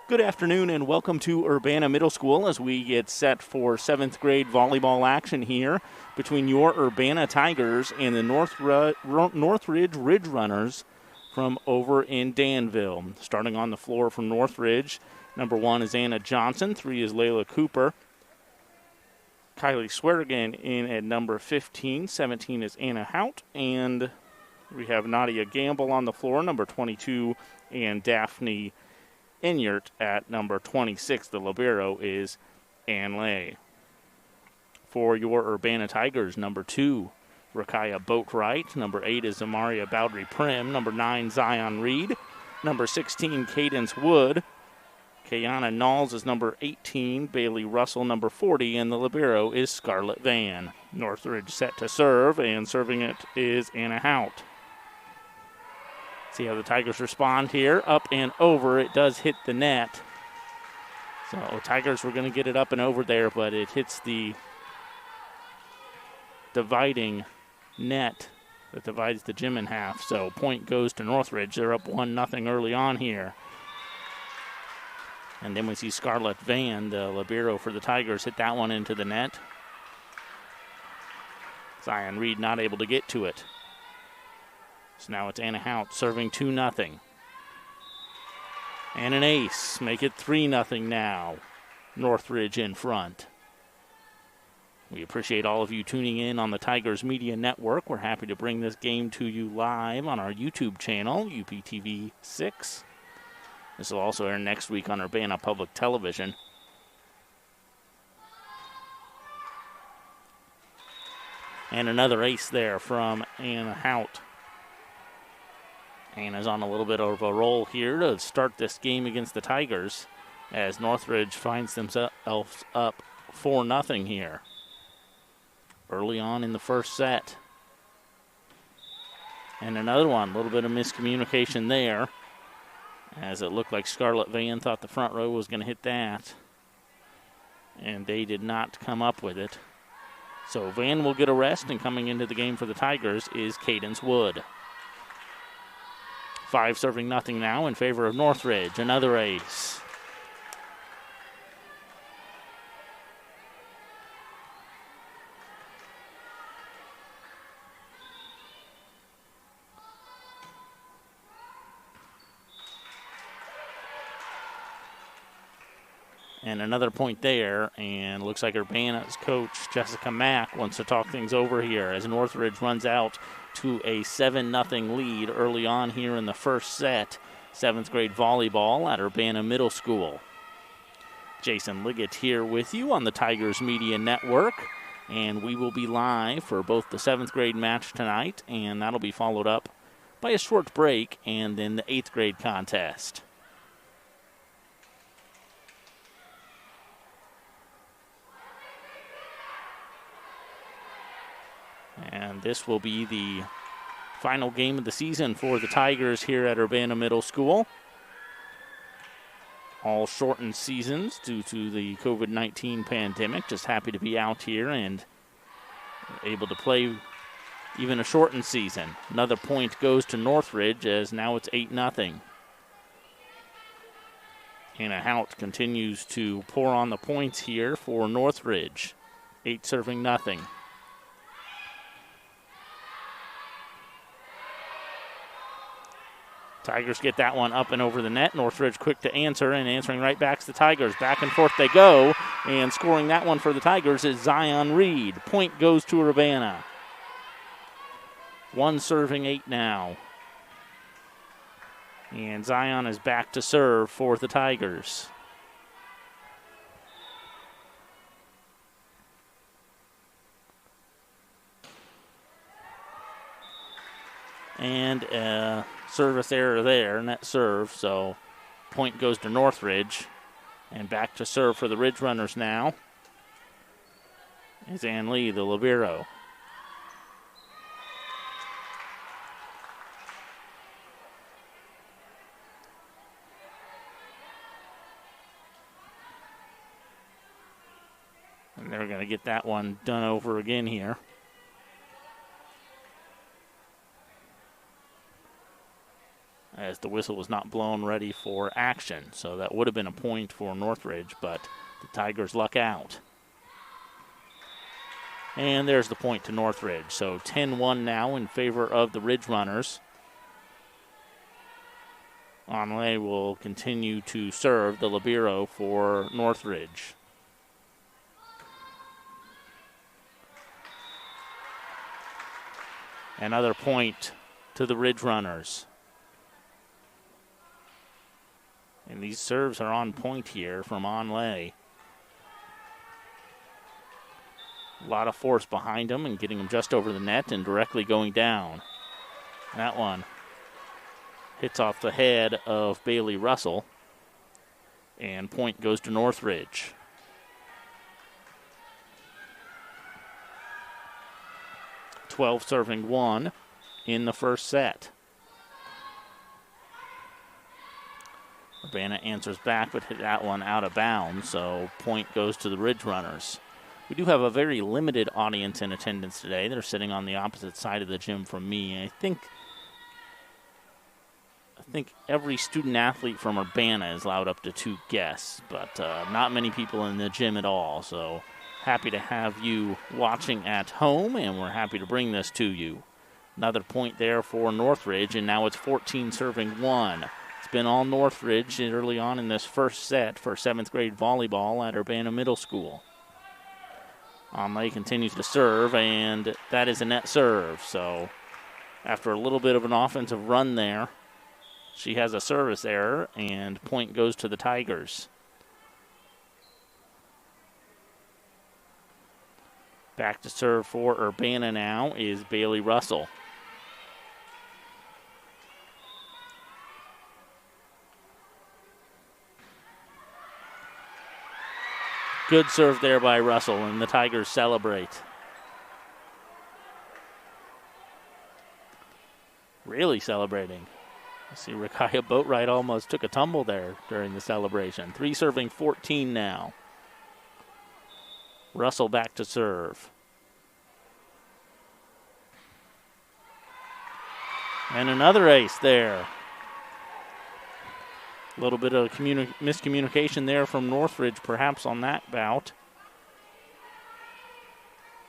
Good afternoon and welcome to Urbana Middle School as we get set for 7th grade volleyball action here between your Urbana Tigers and the Northridge Ridge Runners from over in Danville. Starting on the floor from Northridge, number 1 is Anna Johnson, 3 is Layla Cooper. Kylie Swearigan in at number 15, 17 is Anna Hout, and we have Nadia Gamble on the floor, number 22, and Daphne Inyert at number 26. The libero is Ann Lay. For your Urbana Tigers, number 2, Rakaya Boatwright. Number 8 is Amaria Bowdry Prim. Number 9, Zion Reed. Number 16, Cadence Wood. Kayana Knowles is number 18. Bailey Russell, number 40. And the libero is Scarlett Van. Northridge set to serve, and serving it is Anna Hout. See how the Tigers respond here. Up and over. It does hit the net. So Tigers were going to get it up and over there, but it hits the dividing net that divides the gym in half. So point goes to Northridge. They're up 1-0 early on here. And then we see Scarlett Van, the libero for the Tigers, hit that one into the net. Zion Reed not able to get to it. So now it's Anna Hout serving 2-0. And an ace. Make it 3-0 now. Northridge in front. We appreciate all of you tuning in on the Tigers Media Network. We're happy to bring this game to you live on our YouTube channel, UPTV 6. This will also air next week on Urbana Public Television. And another ace there from Anna Hout. Anna's on a little bit of a roll here to start this game against the Tigers as Northridge finds themselves up 4-0 here early on in the first set. And another one, a little bit of miscommunication there as it looked like Scarlett Van thought the front row was going to hit that, and they did not come up with it. So Van will get a rest, and coming into the game for the Tigers is Cadence Wood. 5 serving nothing now in favor of Northridge. Another ace. And another point there, and looks like Urbana's coach, Jessica Mack, wants to talk things over here as Northridge runs out to a 7-0 lead early on here in the first set. 7th grade volleyball at Urbana Middle School. Jason Liggett here with you on the Tigers Media Network, and we will be live for both the 7th grade match tonight, and that'll be followed up by a short break and then the 8th grade contest. And this will be the final game of the season for the Tigers here at Urbana Middle School. All shortened seasons due to the COVID-19 pandemic. Just happy to be out here and able to play even a shortened season. Another point goes to Northridge as now it's 8-0. Anna Hout continues to pour on the points here for Northridge. 8 serving nothing. Tigers get that one up and over the net. Northridge quick to answer, and answering right back to the Tigers. Back and forth they go, and scoring that one for the Tigers is Zion Reed. Point goes to Urbana. 1 serving 8 now. And Zion is back to serve for the Tigers. And service error there, net serve, so point goes to Northridge. And back to serve for the Ridge Runners now is Ann Lee, the libero. And they're going to get that one done over again here. as as the whistle was not blown ready for action. So that would have been a point for Northridge, but the Tigers luck out. And there's the point to Northridge. So 10-1 now in favor of the Ridge Runners. Onley will continue to serve the libero for Northridge. Another point to the Ridge Runners. And these serves are on point here from Onley. A lot of force behind him and getting him just over the net and directly going down. That one hits off the head of Bailey Russell. And point goes to Northridge. Serving 1 in the first set. Urbana answers back, but hit that one out of bounds, so point goes to the Ridge Runners. We do have a very limited audience in attendance today. They're sitting on the opposite side of the gym from me. I think every student athlete from Urbana is allowed up to 2 guests, but not many people in the gym at all, so happy to have you watching at home, and we're happy to bring this to you. Another point there for Northridge, and now it's 14-1. It's been all Northridge early on in this first set for 7th grade volleyball at Urbana Middle School. Onley continues to serve, and that is a net serve. So after a little bit of an offensive run there, she has a service error, and point goes to the Tigers. Back to serve for Urbana now is Bailey Russell. Good serve there by Russell, and the Tigers celebrate. Really celebrating. You see Rakaya Boatwright almost took a tumble there during the celebration. 3-14 now. Russell back to serve. And another ace there. A little bit of miscommunication there from Northridge perhaps on that bout.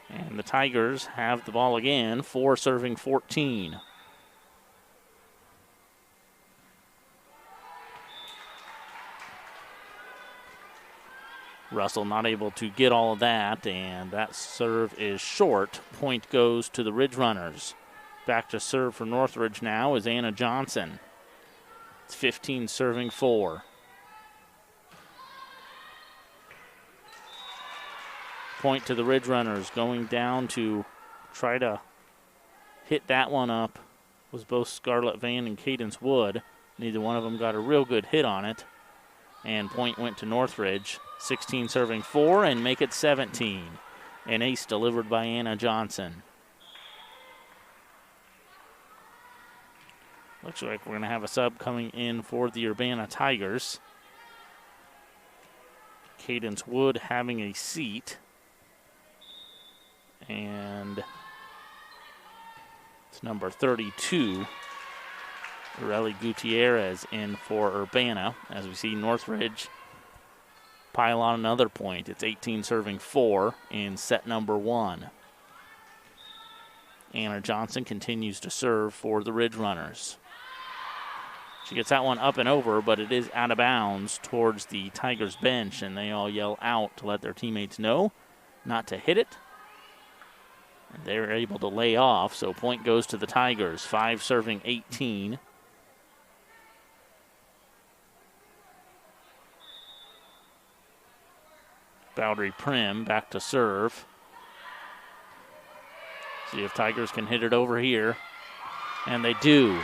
And the Tigers have the ball again, 4-14. Russell not able to get all of that, and that serve is short. Point goes to the Ridge Runners. Back to serve for Northridge now is Anna Johnson. It's 15-4. Point to the Ridge Runners, going down to try to hit that one up was both Scarlett Van and Cadence Wood. Neither one of them got a real good hit on it. And point went to Northridge, 16-4, and make it 17. An ace delivered by Anna Johnson. Looks like we're going to have a sub coming in for the Urbana Tigers. Cadence Wood having a seat. And it's number 32, Aurelie Gutierrez, in for Urbana. As we see Northridge pile on another point. It's 18-4 in set number 1. Anna Johnson continues to serve for the Ridge Runners. She gets that one up and over, but it is out of bounds towards the Tigers bench, and they all yell out to let their teammates know not to hit it. And they're able to lay off, so point goes to the Tigers, 5-18. Boundary Prim back to serve. See if Tigers can hit it over here. And they do.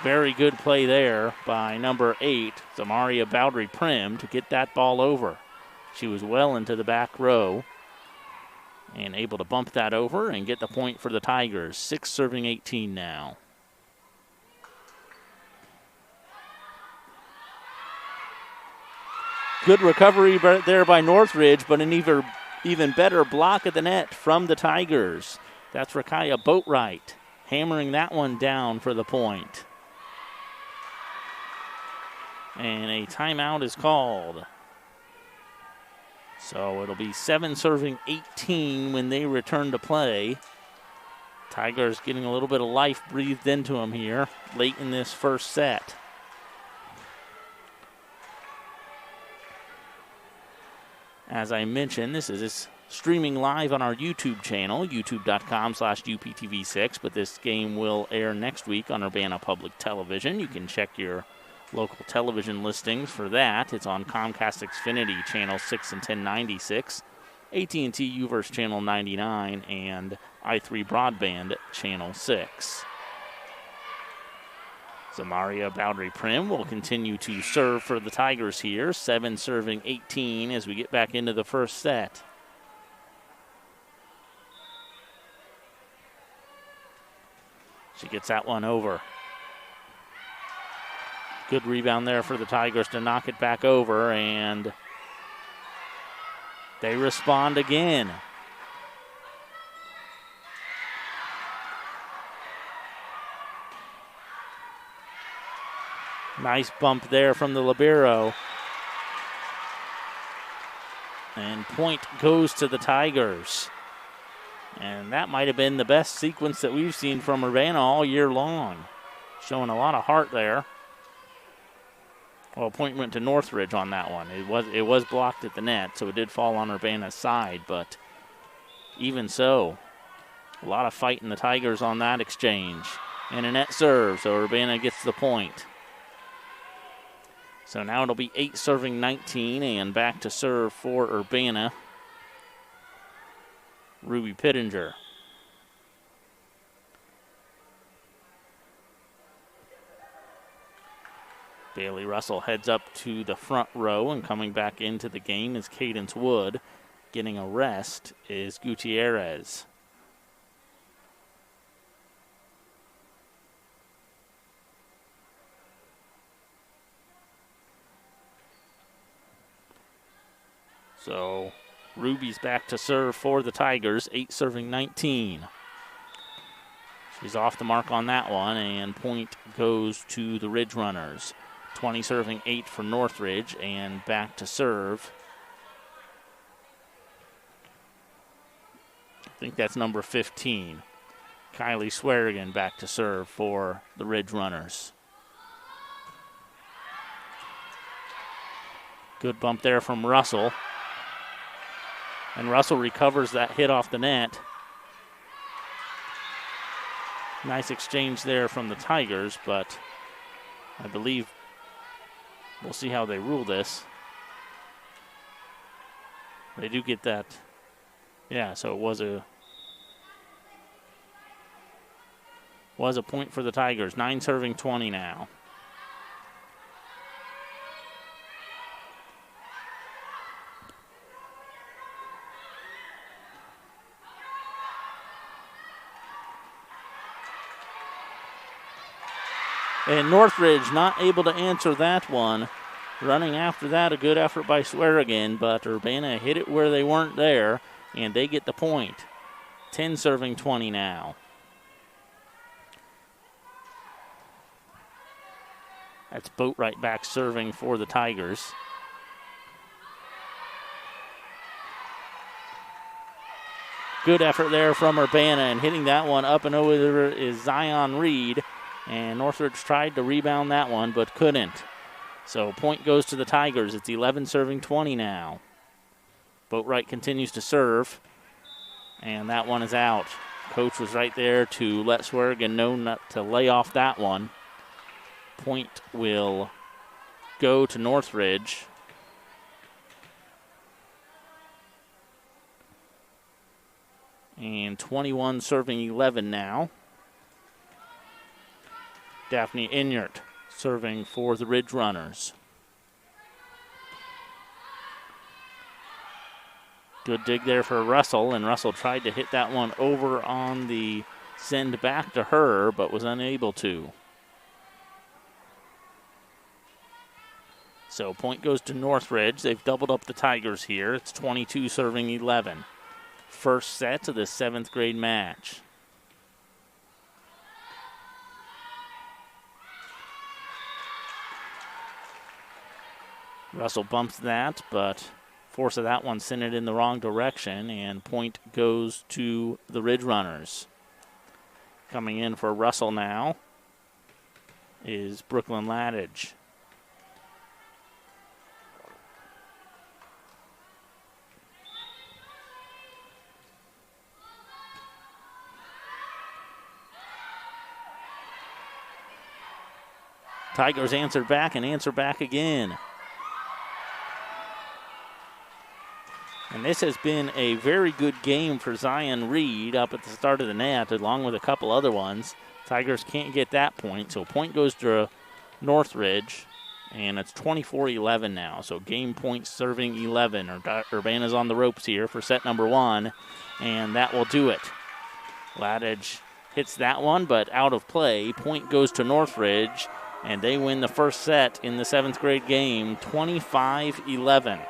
Very good play there by number 8, Zamaria Boundary Prim, to get that ball over. She was well into the back row and able to bump that over and get the point for the Tigers. 6-18 now. Good recovery there by Northridge, but an even better block at the net from the Tigers. That's Rakaya Boatwright hammering that one down for the point. And a timeout is called. So it'll be 7 serving 18 when they return to play. Tigers getting a little bit of life breathed into them here late in this first set. As I mentioned, this is streaming live on our YouTube channel, youtube.com/UPTV6, but this game will air next week on Urbana Public Television. You can check your local television listings for that. It's on Comcast Xfinity Channel 6 and 1096, AT&T UVerse Channel 99, and i3 Broadband Channel 6. Zamaria Boundary-Prim will continue to serve for the Tigers here. 7 serving 18 as we get back into the first set. She gets that one over. Good rebound there for the Tigers to knock it back over, and they respond again. Nice bump there from the libero. And point goes to the Tigers. And that might have been the best sequence that we've seen from Urbana all year long. Showing a lot of heart there. Well, point went to Northridge on that one. It was blocked at the net, so it did fall on Urbana's side, but even so, a lot of fight in the Tigers on that exchange. And a net serve, so Urbana gets the point. So now it'll be 8 serving 19, and back to serve for Urbana, Ruby Pittenger. Bailey Russell heads up to the front row, and coming back into the game is Cadence Wood. Getting a rest is Gutierrez. So Ruby's back to serve for the Tigers, 8 serving 19. She's off the mark on that one, and point goes to the Ridge Runners. 20 serving 8 for Northridge, and back to serve. I think that's number 15. Kylie Swearigan back to serve for the Ridge Runners. Good bump there from Russell. And Russell recovers that hit off the net. Nice exchange there from the Tigers, but I believe we'll see how they rule this. They do get that. Yeah, so it was a point for the Tigers. 9 serving 20 now. And Northridge not able to answer that one. Running after that, a good effort by Swearigan, but Urbana hit it where they weren't there, and they get the point. 10 serving 20 now. That's Boatwright back serving for the Tigers. Good effort there from Urbana, and hitting that one up and over is Zion Reed. And Northridge tried to rebound that one, but couldn't. So point goes to the Tigers. It's 11 serving 20 now. Boatwright continues to serve, and that one is out. Coach was right there to let Swearigan know not to lay off that one. Point will go to Northridge. And 21 serving 11 now. Daphne Inyart serving for the Ridge Runners. Good dig there for Russell, and Russell tried to hit that one over on the send back to her, but was unable to. So point goes to Northridge. They've doubled up the Tigers here. It's 22 serving 11. First set of the 7th grade match. Russell bumps that, but force of that one sent it in the wrong direction, and point goes to the Ridge Runners. Coming in for Russell now is Brooklyn Ladage. Tigers answer back and answer back again. And this has been a very good game for Zion Reed up at the start of the net, along with a couple other ones. Tigers can't get that point, so point goes to Northridge, and it's 24-11 now. So game point serving 11. Urbana's on the ropes here for set number 1, and that will do it. Ladage hits that one, but out of play. Point goes to Northridge, and they win the first set in the 7th grade game, 25-11.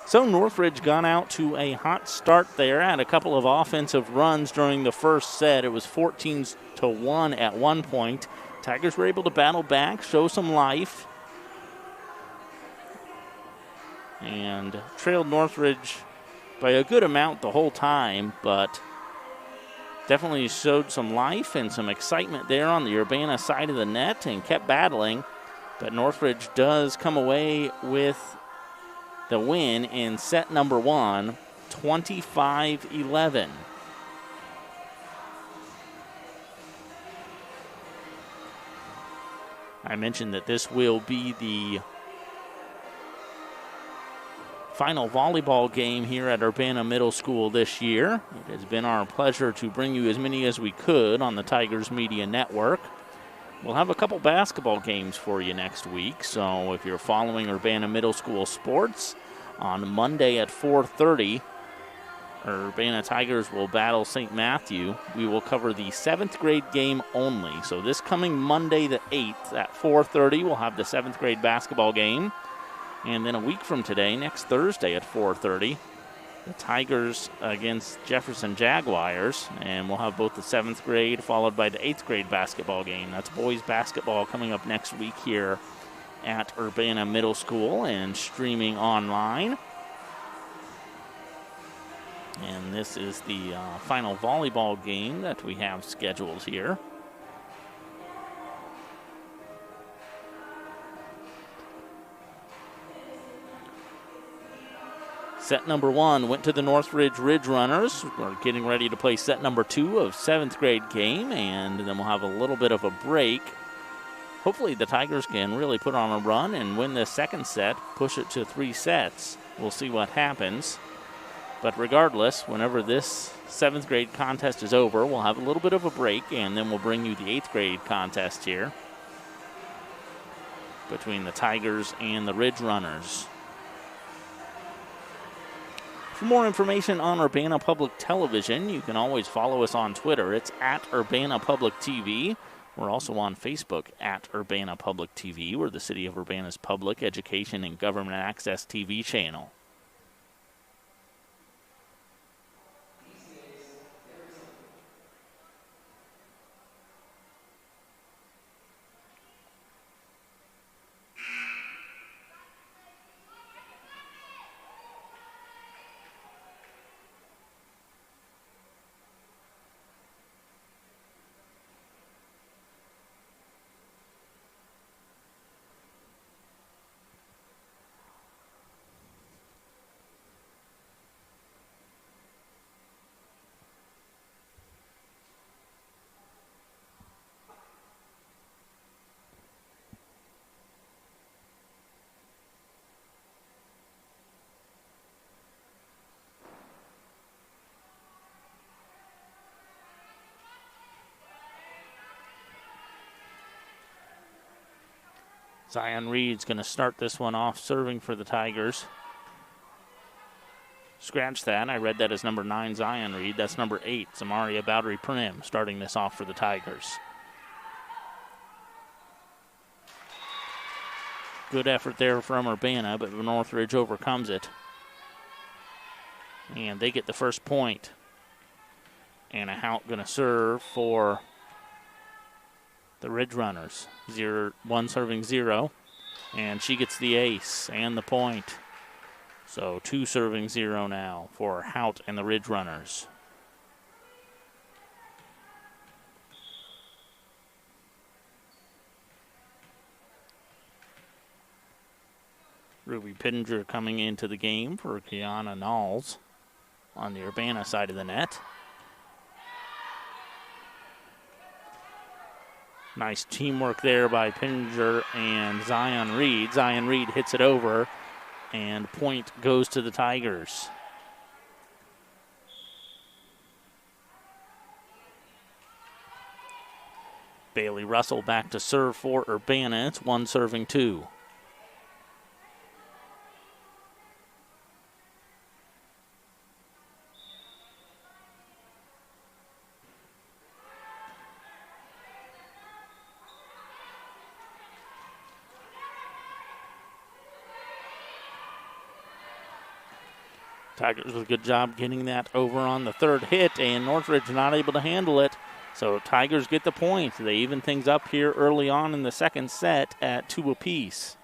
So Northridge got out to a hot start there, had a couple of offensive runs during the first set. It was 14-1 at one point. Tigers were able to battle back, show some life, and trailed Northridge by a good amount the whole time, but definitely showed some life and some excitement there on the Urbana side of the net and kept battling. But Northridge does come away with the win in set number 1, 25-11. I mentioned that this will be the final volleyball game here at Urbana Middle School this year. It has been our pleasure to bring you as many as we could on the Tigers Media Network. We'll have a couple basketball games for you next week, so if you're following Urbana Middle School sports, on Monday at 4:30, Urbana Tigers will battle St. Matthew. We will cover the 7th grade game only. So this coming Monday the 8th at 4:30, we'll have the 7th grade basketball game. And then a week from today, next Thursday at 4:30, the Tigers against Jefferson Jaguars. And we'll have both the 7th grade followed by the 8th grade basketball game. That's boys basketball coming up next week here at Urbana Middle School and streaming online. And this is the final volleyball game that we have scheduled here. Set number 1 went to the Northridge Ridge Runners. We're getting ready to play set number 2 of 7th grade game, and then we'll have a little bit of a break. Hopefully the Tigers can really put on a run and win the second set, push it to 3 sets. We'll see what happens. But regardless, whenever this 7th grade contest is over, we'll have a little bit of a break, and then we'll bring you the 8th grade contest here between the Tigers and the Ridge Runners. For more information on Urbana Public Television, you can always follow us on Twitter. It's at Urbana Public TV. We're also on Facebook at Urbana Public TV. We're the City of Urbana's public education and government access TV channel. Zion Reed's going to start this one off serving for the Tigers. Scratch that. I read that as number 9, Zion Reed. That's number 8, Samaria Bowdery Prim, starting this off for the Tigers. Good effort there from Urbana, but Northridge overcomes it. And they get the first point. Anna Hout going to serve for the Ridge Runners. 1 serving 0. And she gets the ace and the point. So 2 serving 0 now for Hout and the Ridge Runners. Ruby Pittenger coming into the game for Kiana Knowles on the Urbana side of the net. Nice teamwork there by Pittenger and Zion Reed. Zion Reed hits it over, and point goes to the Tigers. Bailey Russell back to serve for Urbana. It's 1 serving 2. Tigers with a good job getting that over on the third hit, and Northridge not able to handle it. So Tigers get the point. They even things up here early on in the second set at 2 apiece.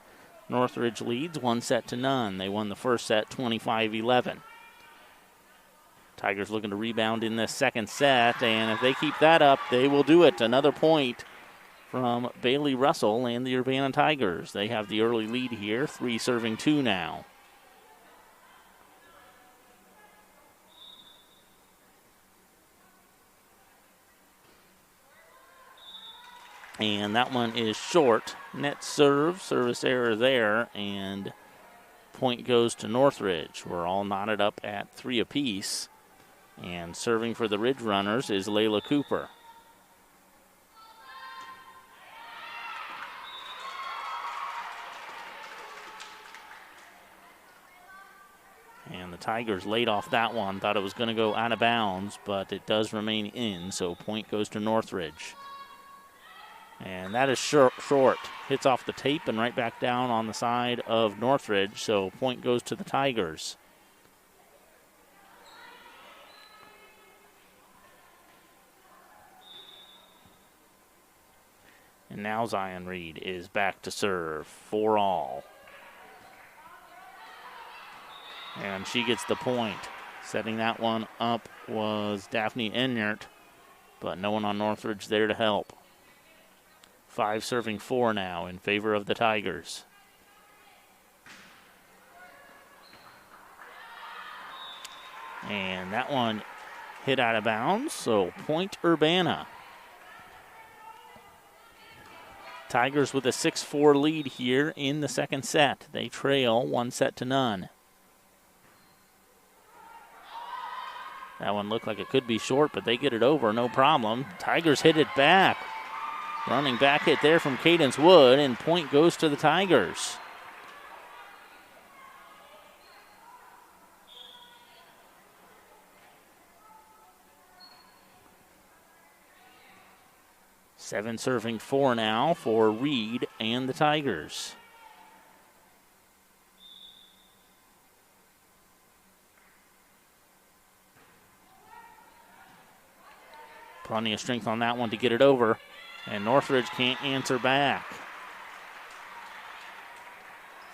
Northridge leads 1-0. They won the first set 25-11. Tigers looking to rebound in this second set, and if they keep that up, they will do it. Another point from Bailey Russell and the Urbana Tigers. They have the early lead here, 3 serving 2 now. And that one is short. Net serve, service error there, and point goes to Northridge. We're all knotted up at 3 apiece. And serving for the Ridge Runners is Layla Cooper. And the Tigers laid off that one. Thought it was going to go out of bounds, but it does remain in, so point goes to Northridge. And that is short. Hits off the tape and right back down on the side of Northridge, so point goes to the Tigers. And now Zion Reed is back to serve for all. And she gets the point. Setting that one up was Daphne Enyart, but no one on Northridge there to help. 5 serving 4 now in favor of the Tigers. And that one hit out of bounds, so point Urbana. Tigers with a 6-4 lead here in the second set. They trail 1-0. That one looked like it could be short, but they get it over, no problem. Tigers hit it back. Running back hit there from Cadence Wood, and point goes to the Tigers. Seven serving 4 now for Reed and the Tigers. Plenty of strength on that one to get it over. And Northridge can't answer back.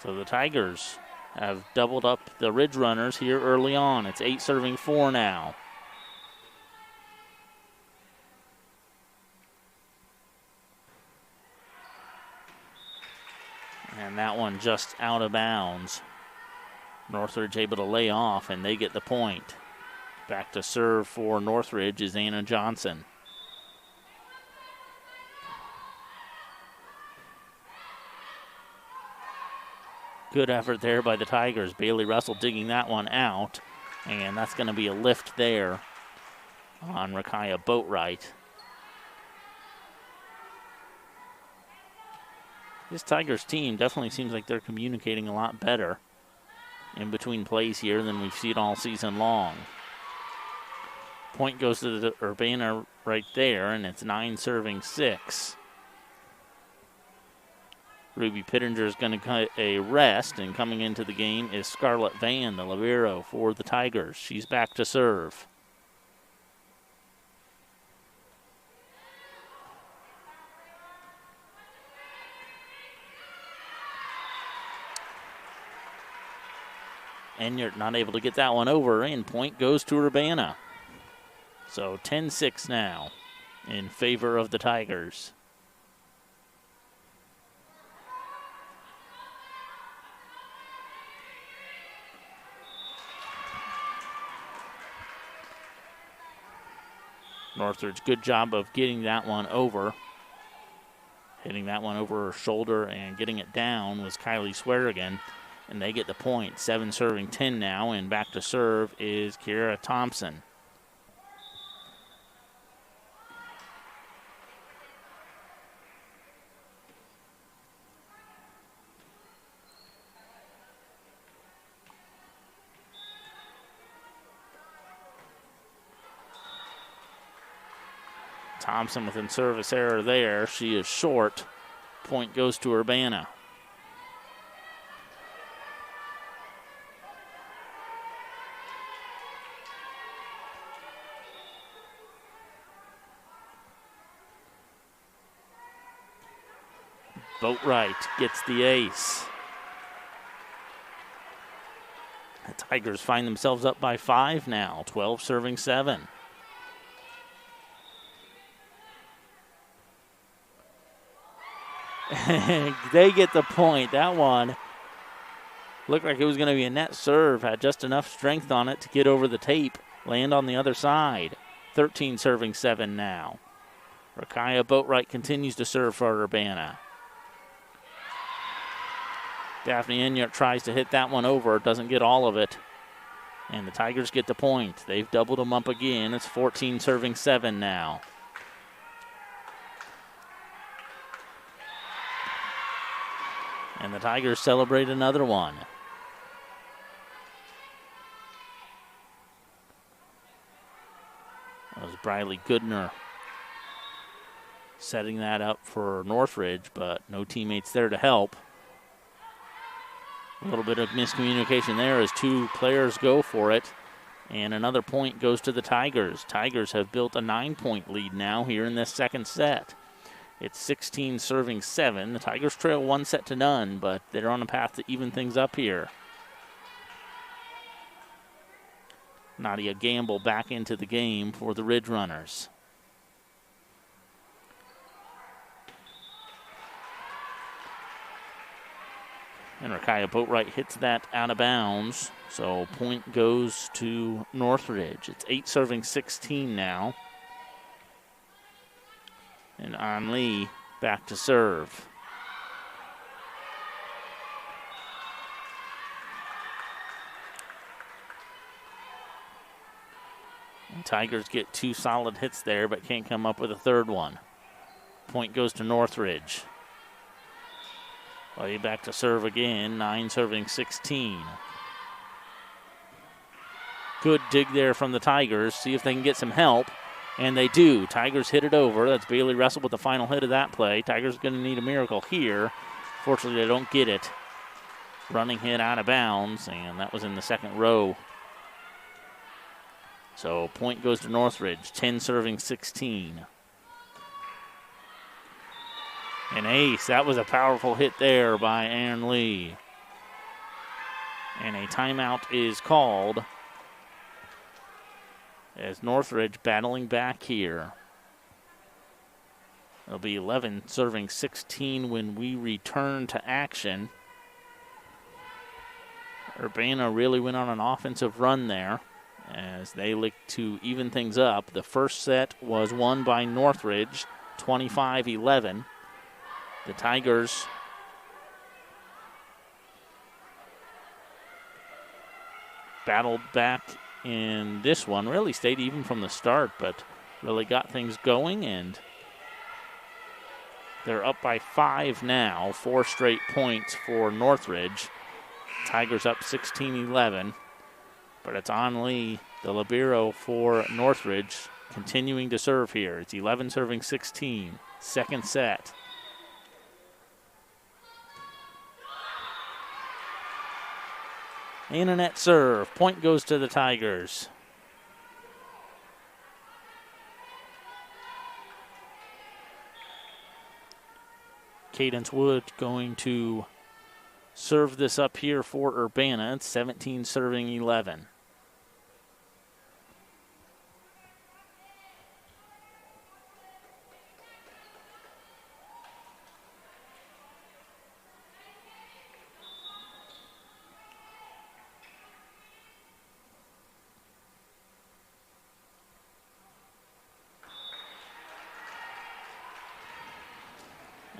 So the Tigers have doubled up the Ridge Runners here early on. It's 8 serving 4 now. And that one just out of bounds. Northridge able to lay off, and they get the point. Back to serve for Northridge is Anna Johnson. Good effort there by the Tigers. Bailey Russell digging that one out. And that's going to be a lift there on Rakaya Boatwright. This Tigers team definitely seems like they're communicating a lot better in between plays here than we've seen all season long. Point goes to the Urbana right there, and it's 9 serving 6. Ruby Pittenger is going to cut a rest, and coming into the game is Scarlett Van, the libero for the Tigers. She's back to serve. Enyart not able to get that one over, and point goes to Urbana. So 10-6 now in favor of the Tigers. Northridge, good job of getting that one over. Hitting that one over her shoulder and getting it down was Kylie Swearigan, and they get the point. 7 serving 10 now, and back to serve is Kira Thompson. Thompson with a service error there. She is short. Point goes to Urbana. Boatwright gets the ace. The Tigers find themselves up by 5 now. 12 serving 7. They get the point. That one looked like it was going to be a net serve. Had just enough strength on it to get over the tape. Land on the other side. 13 serving 7 now. Rakaya Boatwright continues to serve for Urbana. Daphne Enyart tries to hit that one over. Doesn't get all of it. And the Tigers get the point. They've doubled them up again. It's 14 serving 7 now. And the Tigers celebrate another one. That was Briley Goodner setting that up for Northridge, but no teammates there to help. A little bit of miscommunication there as 2 players go for it. And another point goes to the Tigers. Tigers have built a 9-point lead now here in this second set. It's 16 serving 7. The Tigers trail 1-0, but they're on a path to even things up here. Nadia Gamble back into the game for the Ridge Runners. And Rakaya Boatwright hits that out of bounds. So point goes to Northridge. It's 8 serving 16 now. And An Lee back to serve. And Tigers get 2 solid hits there, but can't come up with a third one. Point goes to Northridge. Way back to serve again, 9 serving 16. Good dig there from the Tigers. See if they can get some help. And they do. Tigers hit it over. That's Bailey Russell with the final hit of that play. Tigers going to need a miracle here. Fortunately, they don't get it. Running hit out of bounds, and that was in the second row. So point goes to Northridge, 10 serving 16. An ace. That was a powerful hit there by Ann Lee. And a timeout is called as Northridge battling back here. It'll be 11 serving 16 when we return to action. Urbana really went on an offensive run there as they look to even things up. The first set was won by Northridge, 25-11. The Tigers battled back in this one, really stayed even from the start, but really got things going, and they're up by 5 now, 4 straight points for Northridge. Tigers up 16-11, but it's An Lee, the libero for Northridge, continuing to serve here. It's 11 serving 16, second set. And a net serve. Point goes to the Tigers. Cadence Wood going to serve this up here for Urbana. It's 17 serving 11.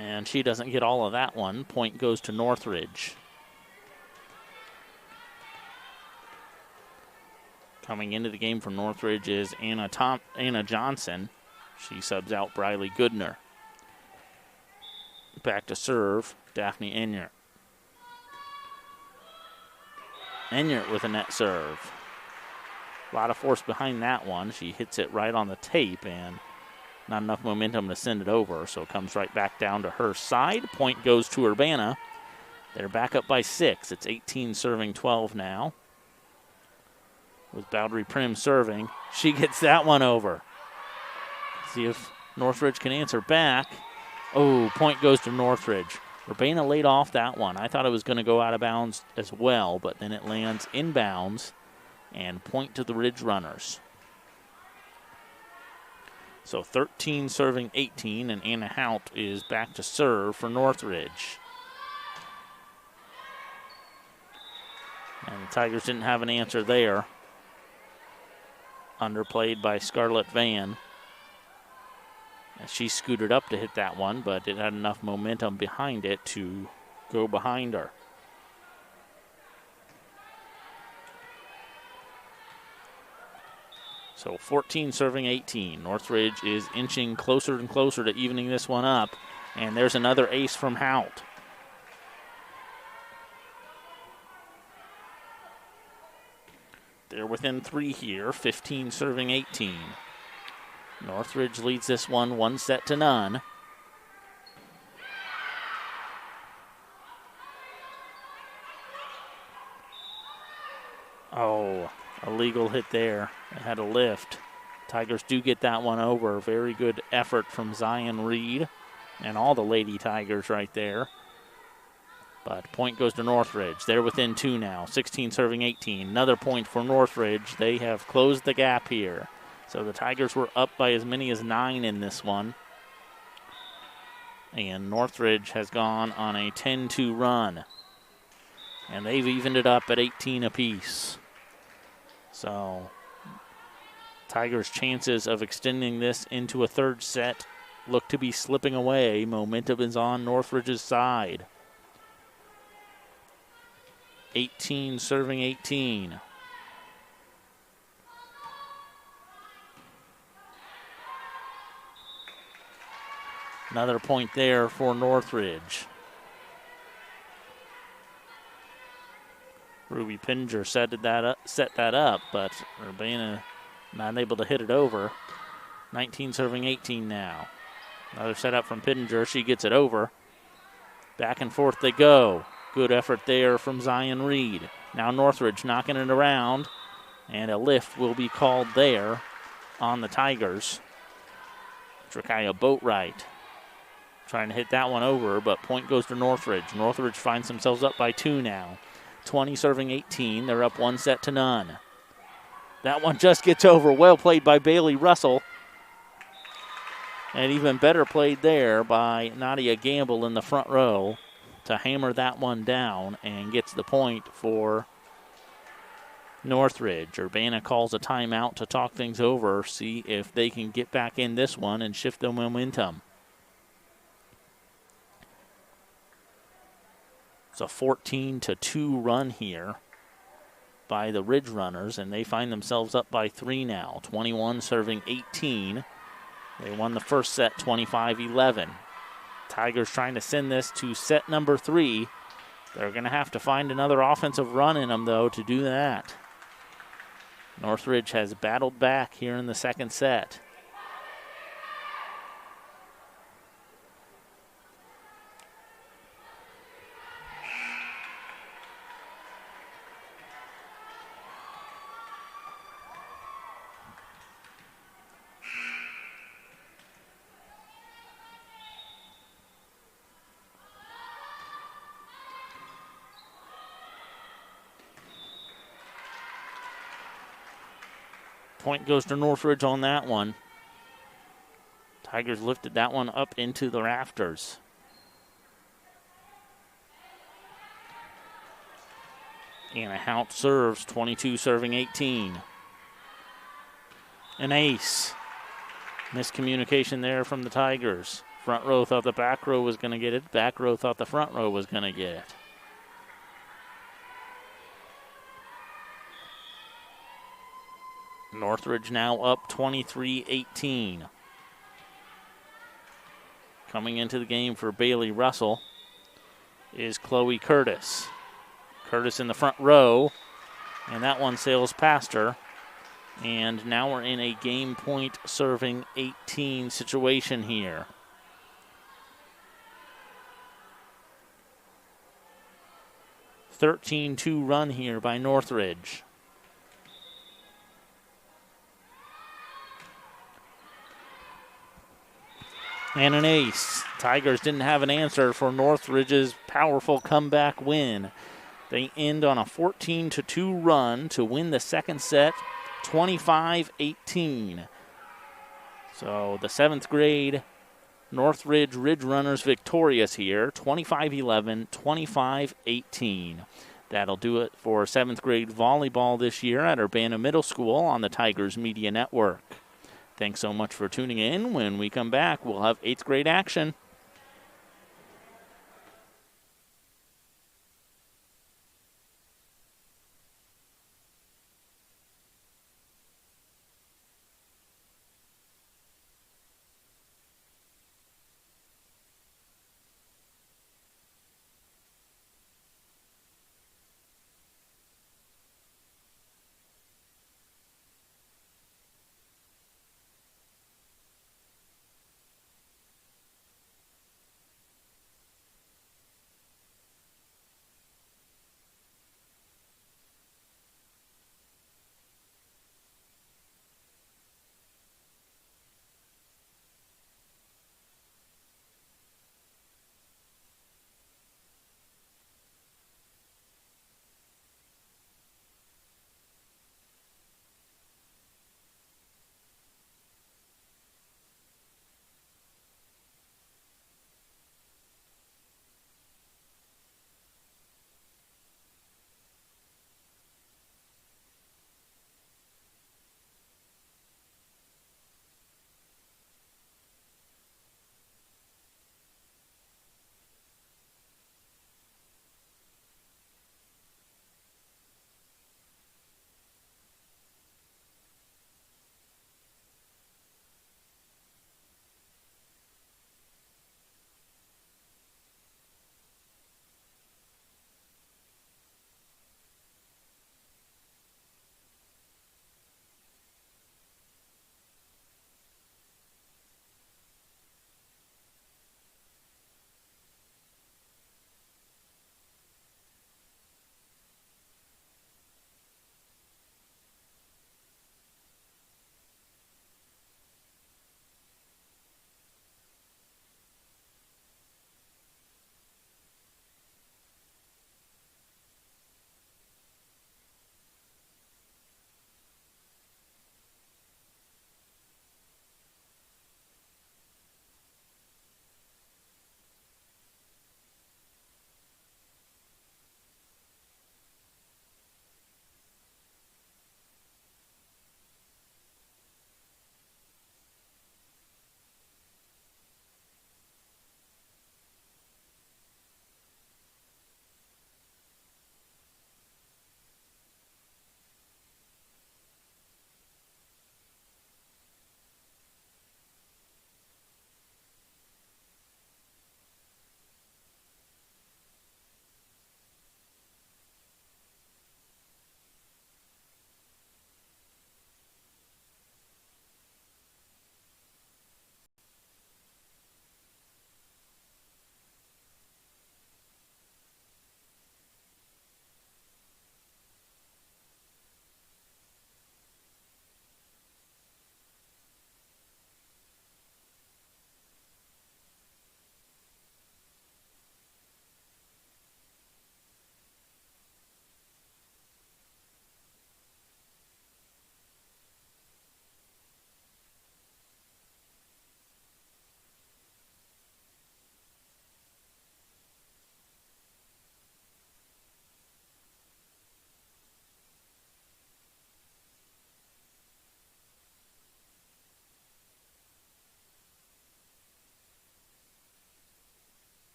And she doesn't get all of that one. Point goes to Northridge. Coming into the game from Northridge is Anna Johnson. She subs out Briley Goodner. Back to serve, Daphne Enyart. Enyart with a net serve. A lot of force behind that one. She hits it right on the tape and not enough momentum to send it over, so it comes right back down to her side. Point goes to Urbana. They're back up by 6. It's 18 serving 12 now. With Boundary Prim serving. She gets that one over. See if Northridge can answer back. Oh, point goes to Northridge. Urbana laid off that one. I thought it was going to go out of bounds as well, but then it lands inbounds and point to the Ridge Runners. So 13 serving 18, and Anna Hout is back to serve for Northridge. And the Tigers didn't have an answer there. Underplayed by Scarlett Van. And she scooted up to hit that one, but it had enough momentum behind it to go behind her. So 14 serving 18. Northridge is inching closer and closer to evening this one up. And there's another ace from Hout. They're within 3 here, 15 serving 18. Northridge leads this one 1-0. Oh, illegal hit there. It had a lift. Tigers do get that one over. Very good effort from Zion Reed and all the Lady Tigers right there. But point goes to Northridge. They're within 2 now, 16 serving 18. Another point for Northridge. They have closed the gap here. So the Tigers were up by as many as 9 in this one. And Northridge has gone on a 10-2 run. And they've evened it up at 18 apiece. So Tigers' chances of extending this into a third set look to be slipping away. Momentum is on Northridge's side. 18 serving 18. Another point there for Northridge. Ruby Pinger set that up, but Urbana not able to hit it over. 19 serving 18 now. Another setup from Pittenger. She gets it over. Back and forth they go. Good effort there from Zion Reed. Now Northridge knocking it around, and a lift will be called there on the Tigers. Drakaya Boatwright trying to hit that one over, but point goes to Northridge. Northridge finds themselves up by 2 now. 20 serving 18. They're up 1-0. That one just gets over. Well played by Bailey Russell. And even better played there by Nadia Gamble in the front row to hammer that one down and gets the point for Northridge. Urbana calls a timeout to talk things over, see if they can get back in this one and shift the momentum. It's a 14-2 run here by the Ridge Runners, and they find themselves up by 3 now. 21 serving 18. They won the first set 25-11. Tigers trying to send this to set number 3. They're going to have to find another offensive run in them, though, to do that. Northridge has battled back here in the second set. Point goes to Northridge on that one. Tigers lifted that one up into the rafters. Anna Hout serves, 22 serving 18. An ace. Miscommunication there from the Tigers. Front row thought the back row was going to get it. Back row thought the front row was going to get it. Northridge now up 23-18. Coming into the game for Bailey Russell is Chloe Curtis. Curtis in the front row, and that one sails past her. And now we're in a game point serving 18 situation here. A 13-2 run here by Northridge. And an ace. Tigers didn't have an answer for Northridge's powerful comeback win. They end on a 14-2 run to win the second set, 25-18. So the 7th grade Northridge Ridge Runners victorious here, 25-11, 25-18. That'll do it for 7th grade volleyball this year at Urbana Middle School on the Tigers Media Network. Thanks so much for tuning in. When we come back, we'll have 8th grade action.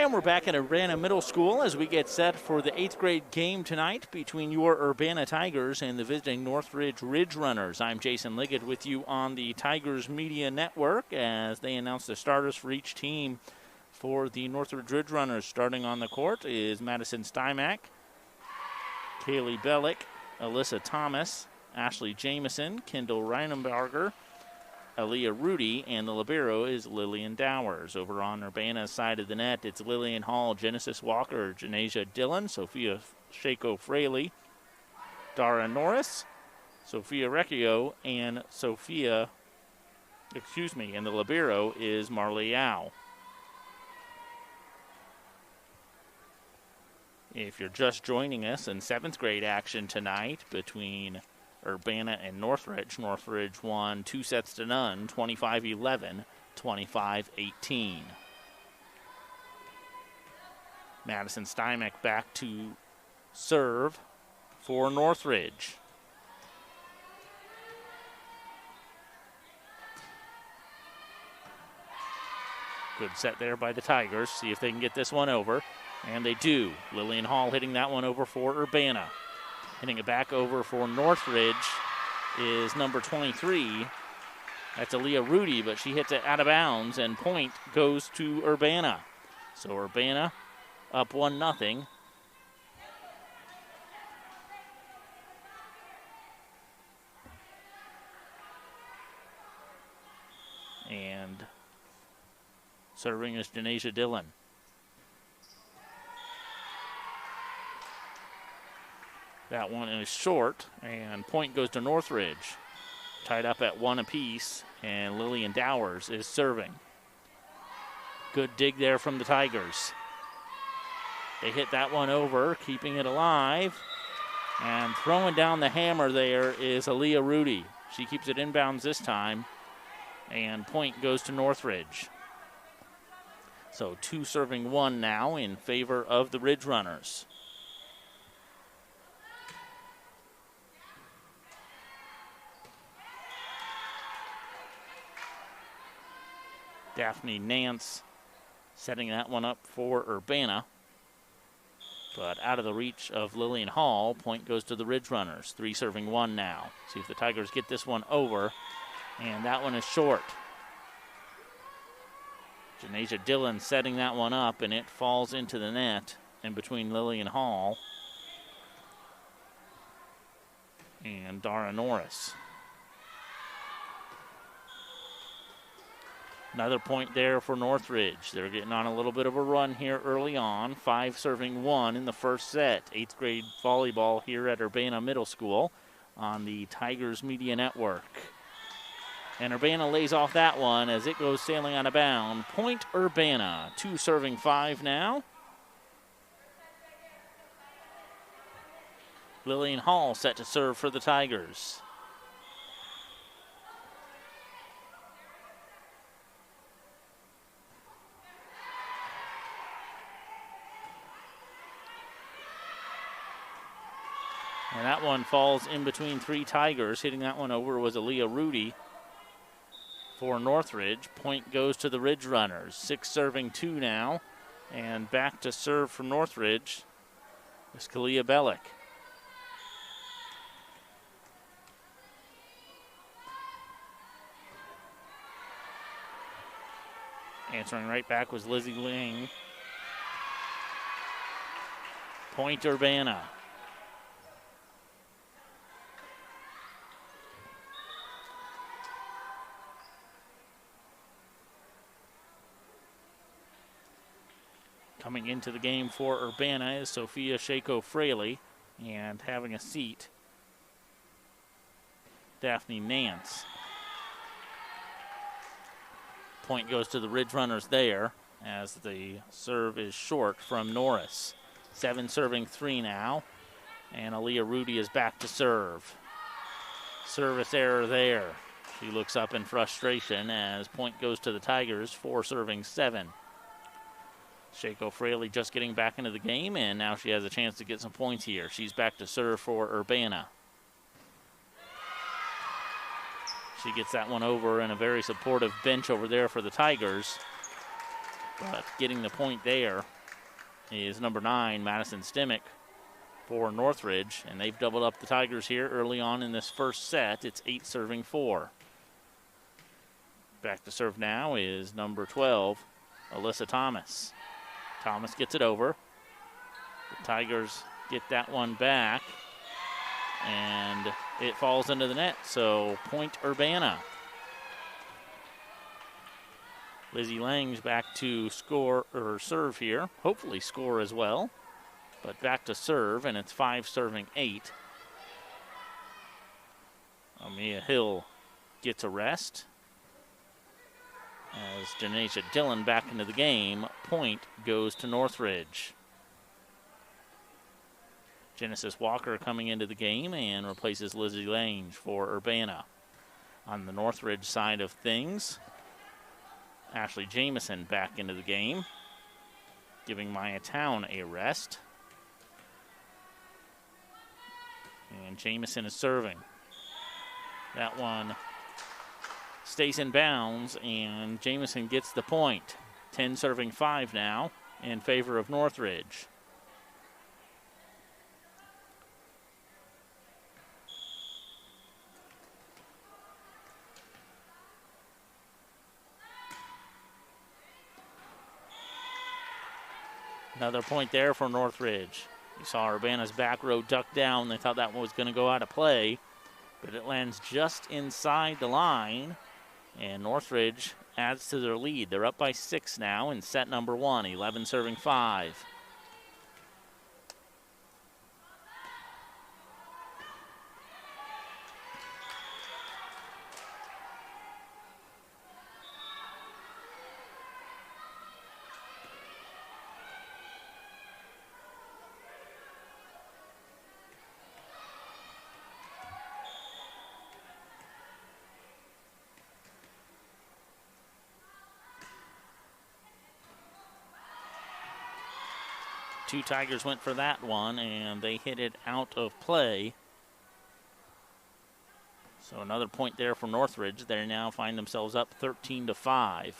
And we're back at Urbana Middle School as we get set for the 8th grade game tonight between your Urbana Tigers and the visiting Northridge Ridge Runners. I'm Jason Liggett with you on the Tigers Media Network as they announce the starters for each team. For the Northridge Ridge Runners, starting on the court is Madison Stymack, Kaylee Bellick, Alyssa Thomas, Ashley Jamison, Kendall Reinenberger, Aaliyah Rudy, and the libero is Lillian Dowers. Over on Urbana's side of the net, it's Lillian Hall, Genesis Walker, Janasia Dillon, Sophia Shako Fraley, Dara Norris, Sophia Recchio, and and the libero is Marley Yao. If you're just joining us in 7th grade action tonight between Urbana and Northridge, Northridge won 2-0, 25-11, 25-18. Madison Stymack back to serve for Northridge. Good set there by the Tigers. See if they can get this one over. And they do. Lillian Hall hitting that one over for Urbana. Hitting it back over for Northridge is number 23. That's Aaliyah Rudy, but she hits it out of bounds, and point goes to Urbana. So Urbana up 1-0. And serving is Janasia Dillon. That one is short, and point goes to Northridge. Tied up at 1 apiece, and Lillian Dowers is serving. Good dig there from the Tigers. They hit that one over, keeping it alive. And throwing down the hammer there is Aaliyah Rudy. She keeps it inbounds this time, and point goes to Northridge. So 2 serving 1 now in favor of the Ridge Runners. Daphne Nance setting that one up for Urbana. But out of the reach of Lillian Hall, point goes to the Ridge Runners. 3 serving 1 now. See if the Tigers get this one over. And that one is short. Janasia Dillon setting that one up, and it falls into the net in between Lillian Hall and Dara Norris. Another point there for Northridge. They're getting on a little bit of a run here early on. 5 serving 1 in the first set. 8th grade volleyball here at Urbana Middle School on the Tigers Media Network. And Urbana lays off that one as it goes sailing out of bounds. Point Urbana. 2 serving 5 now. Lillian Hall set to serve for the Tigers. And that one falls in between 3 Tigers. Hitting that one over was Aaliyah Rudy for Northridge. Point goes to the Ridge Runners. 6 serving 2 now. And back to serve for Northridge is Kalia Bellick. Answering right back was Lizzie Ling. Point Urbana. Coming into the game for Urbana is Sophia Shako-Fraley, and having a seat, Daphne Nance. Point goes to the Ridge Runners there as the serve is short from Norris. 7 serving 3 now, and Aaliyah Rudy is back to serve. Service error there. She looks up in frustration as point goes to the Tigers, 4 serving 7. Shako-Fraley just getting back into the game, and now she has a chance to get some points here. She's back to serve for Urbana. She gets that one over, and a very supportive bench over there for the Tigers. But getting the point there is number 9, Madison Stimmick for Northridge, and they've doubled up the Tigers here early on in this first set. It's 8 serving 4. Back to serve now is number 12, Alyssa Thomas. Thomas gets it over. The Tigers get that one back, and it falls into the net, so point Urbana. Lizzie Lang's back to score or serve here, hopefully score as well, but back to serve, and it's 5 serving 8. Amia Hill gets a rest. As Janesha Dillon back into the game, point goes to Northridge. Genesis Walker coming into the game and replaces Lizzie Lange for Urbana. On the Northridge side of things, Ashley Jamison back into the game, giving Maya Town a rest. And Jamison is serving. That one stays in bounds, and Jamison gets the point. 10 serving 5 now in favor of Northridge. Another point there for Northridge. You saw Urbana's back row duck down. They thought that one was going to go out of play, but it lands just inside the line, and Northridge adds to their lead. They're up by 6 now in set number 1, 11 serving 5. Two Tigers went for that one, and they hit it out of play. So another point there for Northridge. They now find themselves up 13-5.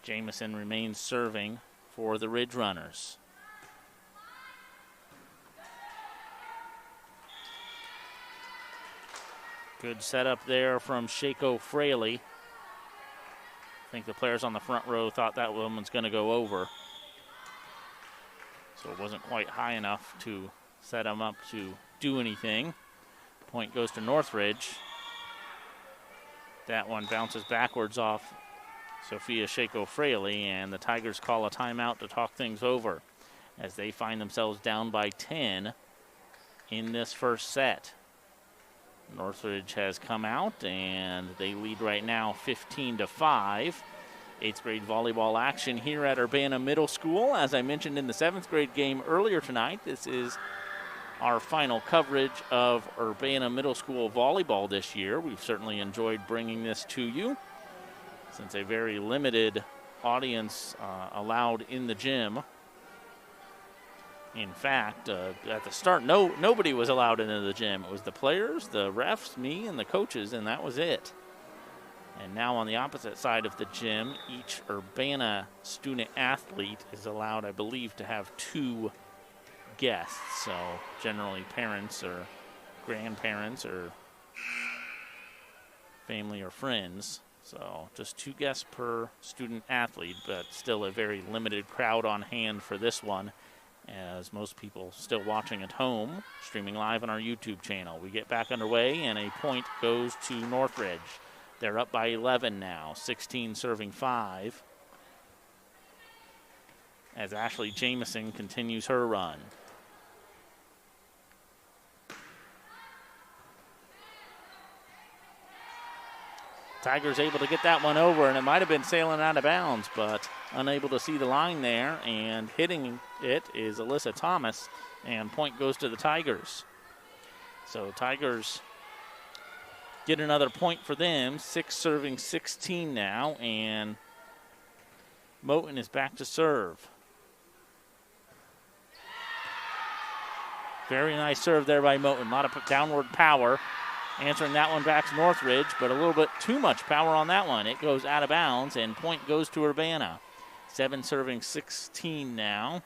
Jamison remains serving for the Ridge Runners. Good setup there from Shako-Fraley. I think the players on the front row thought that one was going to go over. So it wasn't quite high enough to set them up to do anything. Point goes to Northridge. That one bounces backwards off Sophia Shako-Fraley, and the Tigers call a timeout to talk things over as they find themselves down by 10 in this first set. Northridge has come out, and they lead right now 15-5. 8th grade volleyball action here at Urbana Middle School. As I mentioned in the 7th grade game earlier tonight, this is our final coverage of Urbana Middle School volleyball this year. We've certainly enjoyed bringing this to you since a very limited audience allowed in the gym. In fact, at the start, nobody was allowed into the gym. It was the players, the refs, me, and the coaches, and that was it. And now on the opposite side of the gym, each Urbana student athlete is allowed, I believe, to have 2 guests. So generally parents or grandparents or family or friends. So just 2 guests per student athlete, but still a very limited crowd on hand for this one, as most people still watching at home, streaming live on our YouTube channel. We get back underway, and a point goes to Northridge. They're up by 11 now, 16 serving 5, as Ashley Jamison continues her run. Tigers able to get that one over, and it might have been sailing out of bounds, but unable to see the line there, and hitting it is Alyssa Thomas, and point goes to the Tigers. So Tigers get another point for them, 6 serving 16 now, and Moten is back to serve. Very nice serve there by Moten, a lot of downward power. Answering that one back to Northridge, but a little bit too much power on that one. It goes out of bounds, and point goes to Urbana. 7 serving 16 now,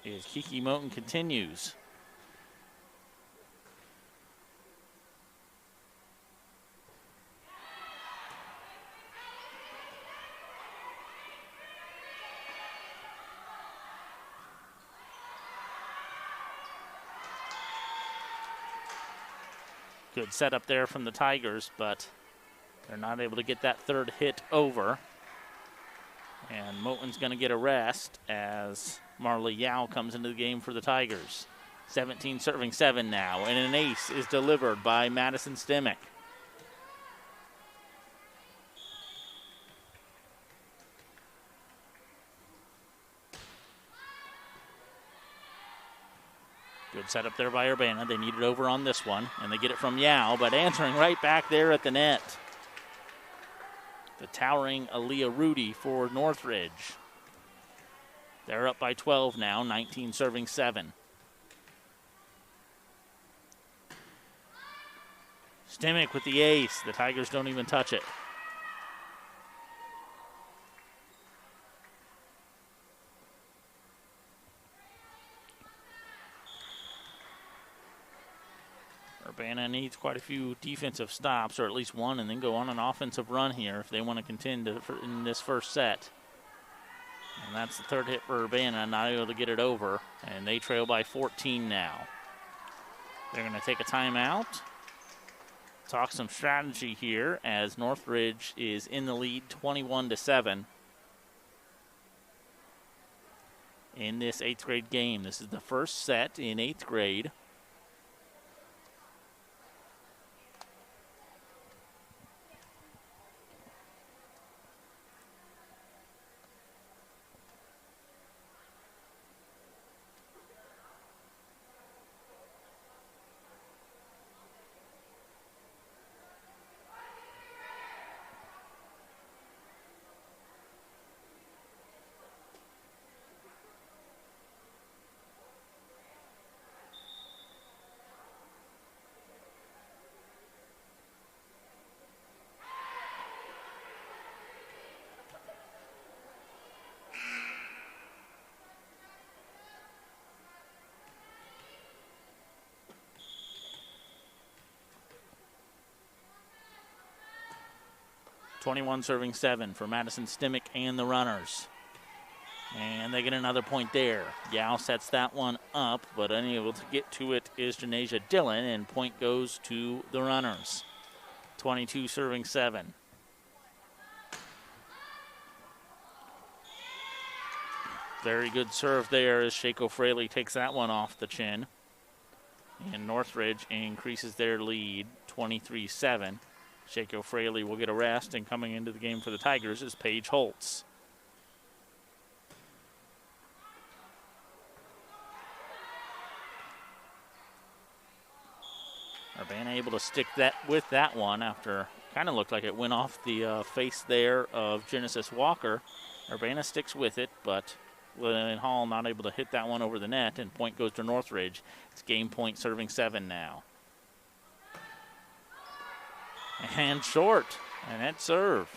as Kiki Moten continues. Good setup there from the Tigers, but they're not able to get that third hit over. And Moten's going to get a rest as Marley Yao comes into the game for the Tigers. 17 serving 7 now, and an ace is delivered by Madison Stimmick. Good setup there by Urbana. They need it over on this one, and they get it from Yao, but answering right back there at the net. The towering Aaliyah Rudy for Northridge. They're up by 12 now, 19 serving 7. Stimmick with the ace. The Tigers don't even touch it. Urbana needs quite a few defensive stops, or at least one, and then go on an offensive run here if they want to contend in this first set. And that's the third hit for Urbana, not able to get it over, and they trail by 14 now. They're going to take a timeout, talk some strategy here as Northridge is in the lead 21-7 in this 8th grade game. This is the first set in 8th grade. .21 serving 7 for Madison Stimmick and the runners. And they get another point there. Yao sets that one up, but unable to get to it is Janasia Dillon, and point goes to the runners. 22 serving 7. Very good serve there as Shako Fraley takes that one off the chin. And Northridge increases their lead 23-7. Shako Fraley will get a rest, and coming into the game for the Tigers is Paige Holtz. Urbana able to stick that with that one after kind of looked like it went off the face there of Genesis Walker. Urbana sticks with it, but Lillian Hall not able to hit that one over the net, and point goes to Northridge. It's game point serving 7 now. And short, and that serve.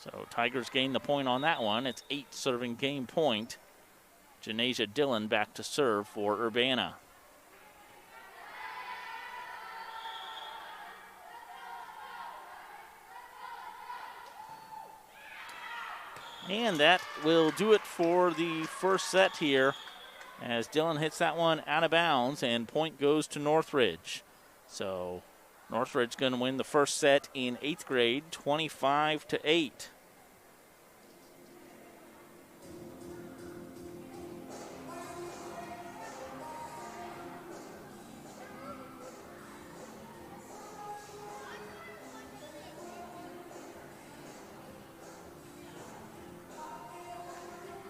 So Tigers gain the point on that one. It's 8 serving game point. Janasia Dillon back to serve for Urbana. And that will do it for the first set here, as Dillon hits that one out of bounds, and point goes to Northridge. So Northridge going to win the first set in 8th grade, 25-8.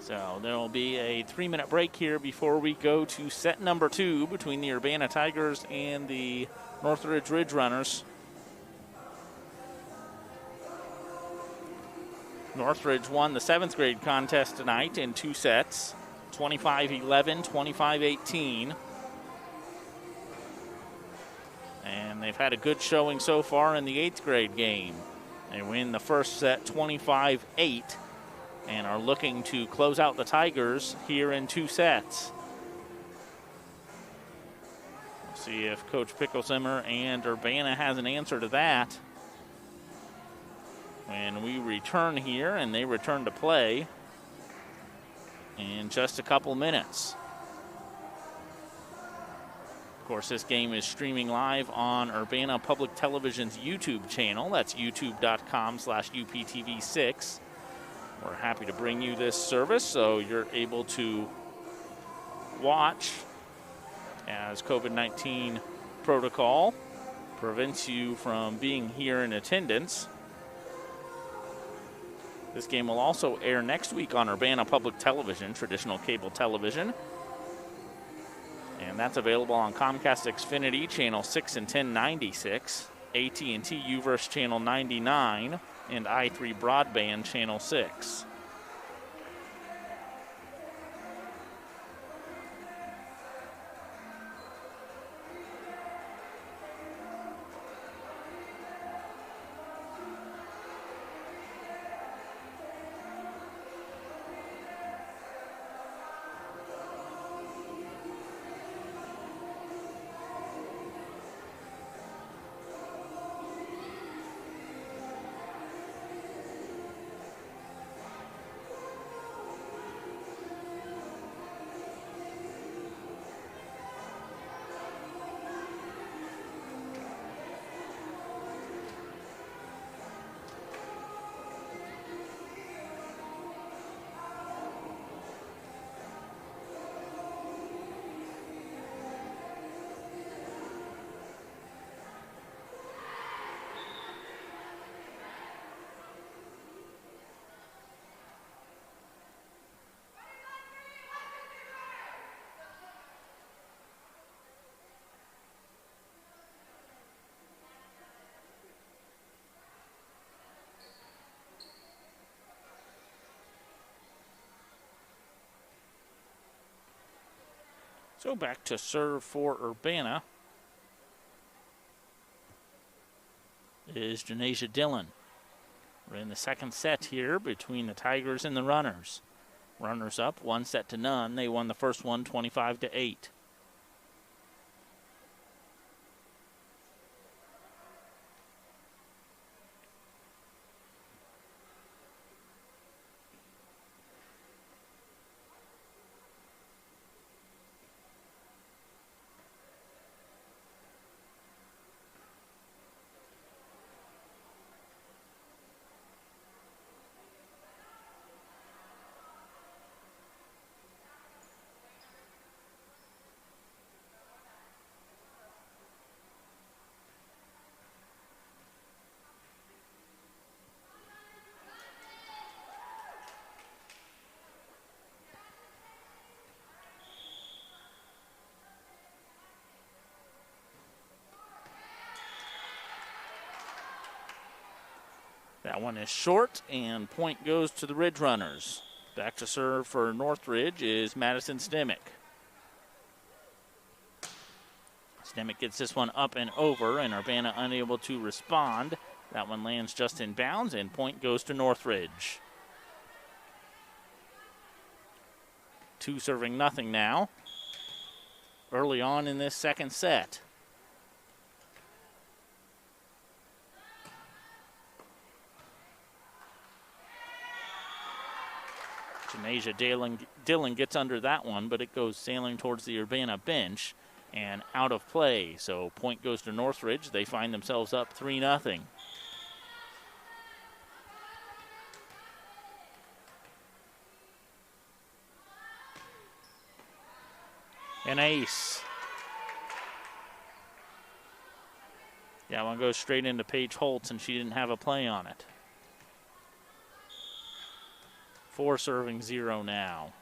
So there will be a 3-minute break here before we go to set number 2 between the Urbana Tigers and the Northridge Ridge Runners. Northridge won the 7th grade contest tonight in 2 sets, 25-11, 25-18. And they've had a good showing so far in the 8th grade game. They win the first set 25-8 and are looking to close out the Tigers here in 2 sets. We'll see if Coach Pickelsimmer and Urbana has an answer to that when we return here, and they return to play in just a couple minutes. Of course, this game is streaming live on Urbana Public Television's YouTube channel. That's youtube.com/UPTV6. We're happy to bring you this service so you're able to watch as COVID-19 protocol prevents you from being here in attendance. This game will also air next week on Urbana Public Television, traditional cable television. And that's available on Comcast Xfinity, channel 6 and 1096, AT&T UVerse channel 99, and i3 Broadband channel 6. So back to serve for Urbana is Janasia Dillon. We're in the second set here between the Tigers and the Runners. Runners up 1-0. They won the first one 25-8. That one is short, and point goes to the Ridge Runners. Back to serve for Northridge is Madison Stemick. Stemick gets this one up and over, and Urbana unable to respond. That one lands just in bounds, and point goes to Northridge. 2 serving nothing now, early on in this second set. Janasia Dillon gets under that one, but it goes sailing towards the Urbana bench and out of play. So point goes to Northridge. They find themselves up 3-0. An ace. Yeah, one goes straight into Paige Holtz, and she didn't have a play on it. 4 serving 0 now.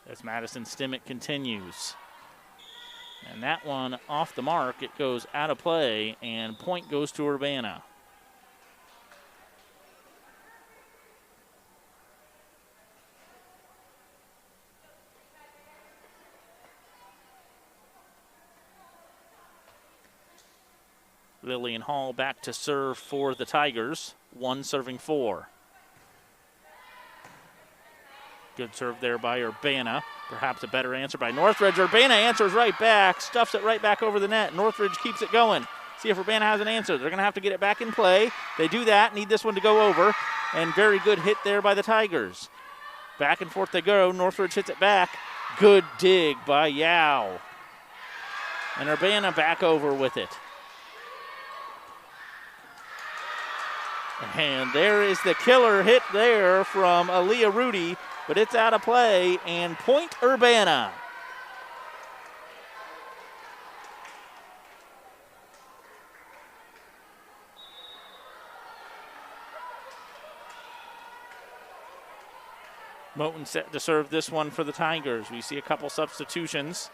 As Madison Stimmick continues. And that one off the mark, it goes out of play, and point goes to Urbana. Lillian Hall back to serve for the Tigers. 1 serving 4. Good serve there by Urbana. Perhaps a better answer by Northridge. Urbana answers right back, stuffs it right back over the net. Northridge keeps it going. See if Urbana has an answer. They're going to have to get it back in play. They do that, need this one to go over. And very good hit there by the Tigers. Back and forth they go. Northridge hits it back. Good dig by Yao. And Urbana back over with it. And there is the killer hit there from Aaliyah Rudy, but it's out of play, and point Urbana. Moten set to serve this one for the Tigers. We see a couple substitutions.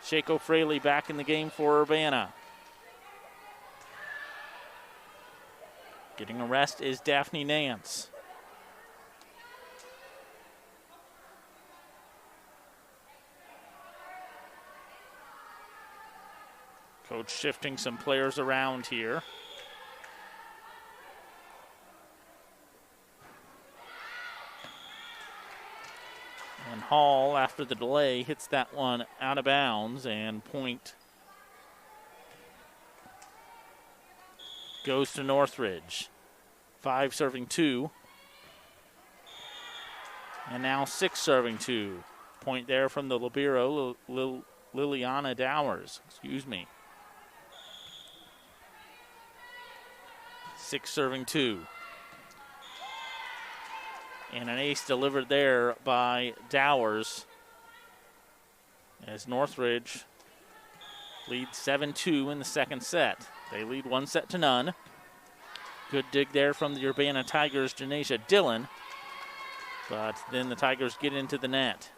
Shako Fraley back in the game for Urbana. Getting a rest is Daphne Nance. Coach shifting some players around here. And Hall, after the delay, hits that one out of bounds, and point goes to Northridge. 5 serving 2. And now 6 serving 2. Point there from the libero, Liliana Dowers. 6 serving 2. And an ace delivered there by Dowers as Northridge leads 7-2 in the second set. They lead 1-0. Good dig there from the Urbana Tigers, Janasia Dillon. But then the Tigers get into the net.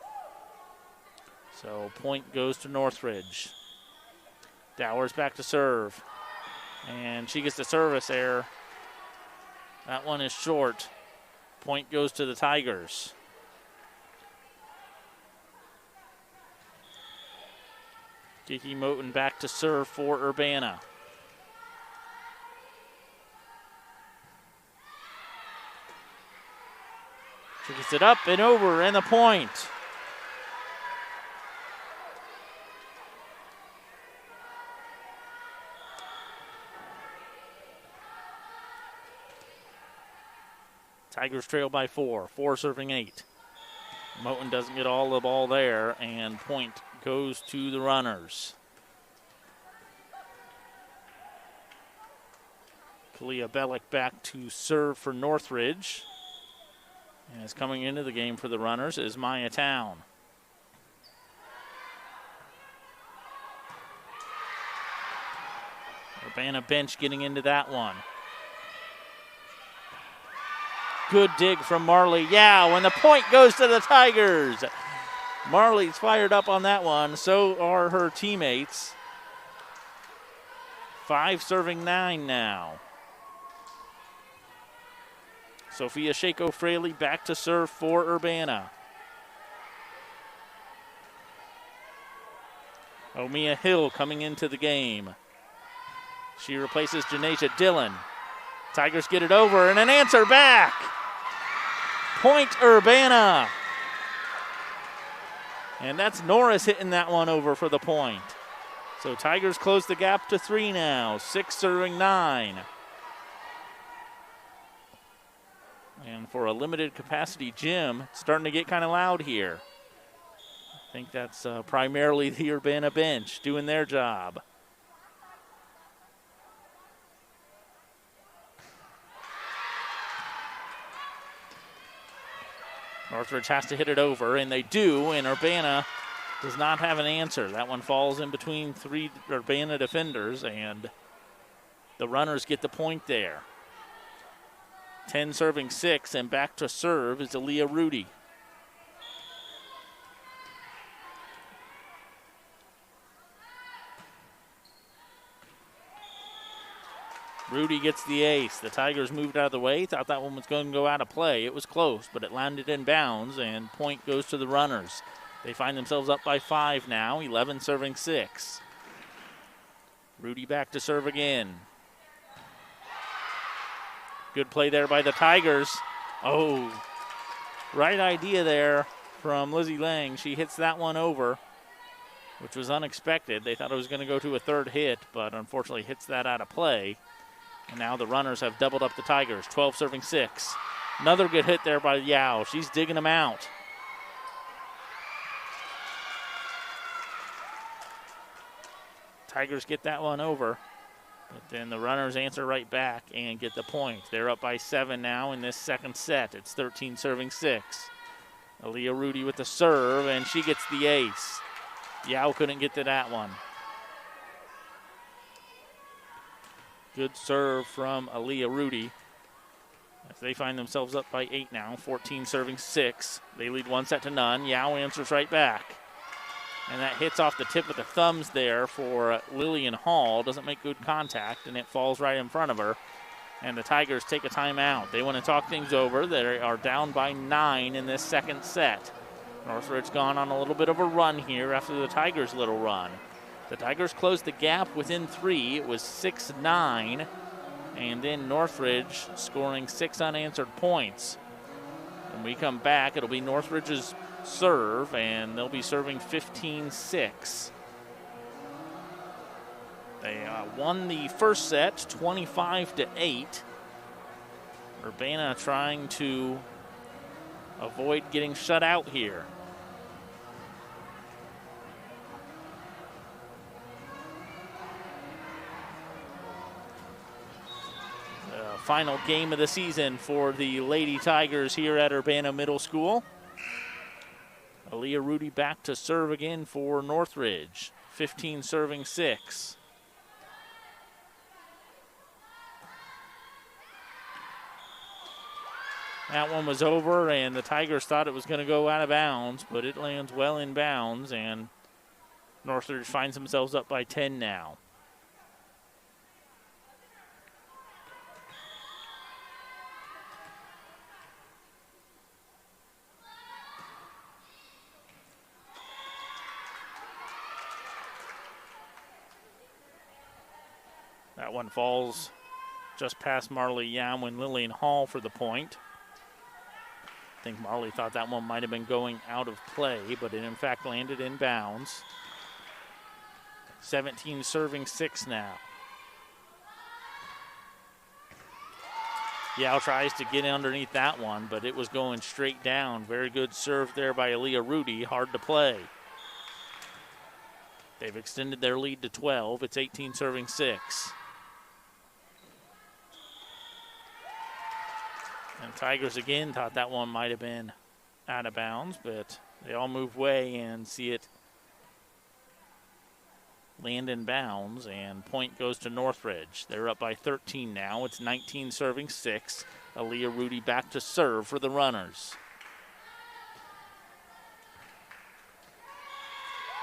So point goes to Northridge. Dowers back to serve. And she gets the service error. That one is short. Point goes to the Tigers. Kiki Moten back to serve for Urbana. She gets it up and over, and the point. Tigers trail by 4. 4 serving 8. Moten doesn't get all the ball there, and point goes to the runners. Kalia Bellick back to serve for Northridge. As coming into the game for the runners is Maya Town. Urbana bench getting into that one. Good dig from Marley Yao, and the point goes to the Tigers. Marley's fired up on that one. So are her teammates. 5 serving 9 now. Sophia Shako Fraley back to serve for Urbana. Omia Hill coming into the game. She replaces Janasia Dillon. Tigers get it over, and an answer back. Point Urbana. And that's Norris hitting that one over for the point. So Tigers close the gap to 3 now. 6 serving 9. And for a limited capacity gym, it's starting to get kind of loud here. I think that's primarily the Urbana bench doing their job. Northridge has to hit it over, and they do, and Urbana does not have an answer. That one falls in between 3 Urbana defenders, and the runners get the point there. 10 serving 6, and back to serve is Aaliyah Rudy. Rudy gets the ace. The Tigers moved out of the way. Thought that one was going to go out of play. It was close, but it landed in bounds, and point goes to the runners. They find themselves up by 5 now, 11 serving 6. Rudy back to serve again. Good play there by the Tigers. Oh, right idea there from Lizzie Lang. She hits that one over, which was unexpected. They thought it was going to go to a third hit, but unfortunately hits that out of play. And now the runners have doubled up the Tigers, 12 serving 6. Another good hit there by Yao. She's digging them out. Tigers get that one over, but then the runners answer right back and get the point. They're up by 7 now in this second set. It's 13 serving 6. Aaliyah Rudy with the serve, and she gets the ace. Yao couldn't get to that one. Good serve from Aaliyah Rudy. As they find themselves up by 8 now, 14 serving 6. They lead 1-0. Yao answers right back. And that hits off the tip of the thumbs there for Lillian Hall. Doesn't make good contact, and it falls right in front of her. And the Tigers take a timeout. They want to talk things over. They are down by 9 in this second set. Northridge gone on a little bit of a run here after the Tigers' little run. The Tigers closed the gap within 3. It was 6-9. And then Northridge scoring 6 unanswered points. When we come back, it'll be Northridge's serve, and they'll be serving 15-6. They won the first set 25-8. Urbana trying to avoid getting shut out here. Final game of the season for the Lady Tigers here at Urbana Middle School. Aaliyah Rudy back to serve again for Northridge. 15 serving 6. That one was over, and the Tigers thought it was going to go out of bounds, but it lands well in bounds, and Northridge finds themselves up by 10 now. That one falls just past Marley Yam and Lillian Hall for the point. I think Marley thought that one might have been going out of play, but it in fact landed in bounds. 17 serving 6 now. Yao tries to get underneath that one, but it was going straight down. Very good serve there by Aaliyah Rudy. Hard to play. They've extended their lead to 12. It's 18 serving 6. And Tigers again thought that one might have been out of bounds, but they all move away and see it land in bounds, and point goes to Northridge. They're up by 13 now. It's 19 serving 6. Aaliyah Rudy back to serve for the runners.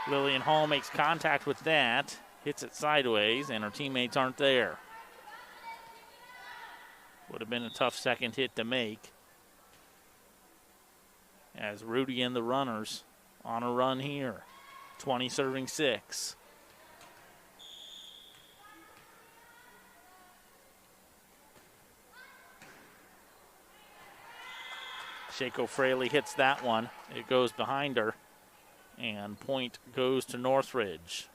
Lillian Hall makes contact with that, hits it sideways, and her teammates aren't there. Would have been a tough second hit to make, as Rudy and the runners on a run here. 20 serving 6. Shako Fraley hits that one. It goes behind her, and point goes to Northridge.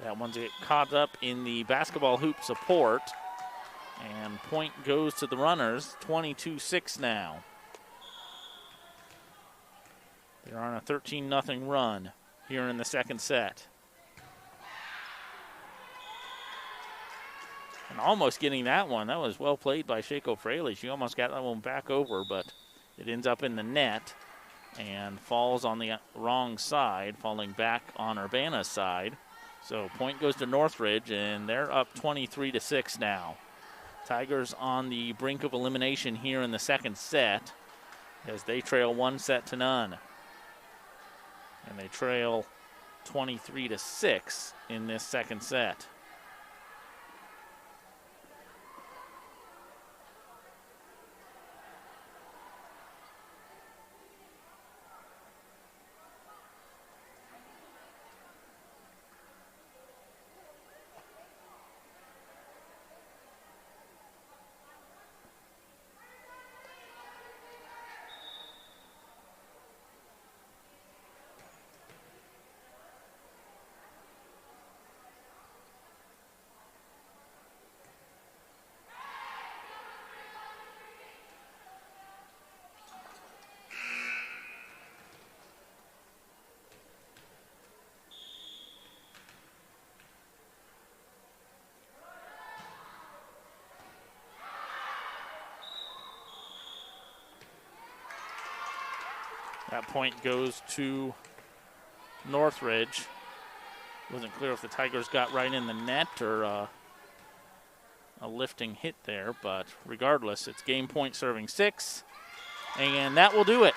That one's get caught up in the basketball hoop support. And point goes to the runners, 22-6 now. They're on a 13-0 run here in the second set. And almost getting that one. That was well played by Shaco Fraley. She almost got that one back over, but it ends up in the net and falls on the wrong side, falling back on Urbana's side. So point goes to Northridge, and they're up 23-6 now. Tigers on the brink of elimination here in the second set as they trail 1-0. And they trail 23-6 in this second set. That point goes to Northridge. Wasn't clear if the Tigers got right in the net or a lifting hit there, but regardless, it's game point serving 6, and that will do it.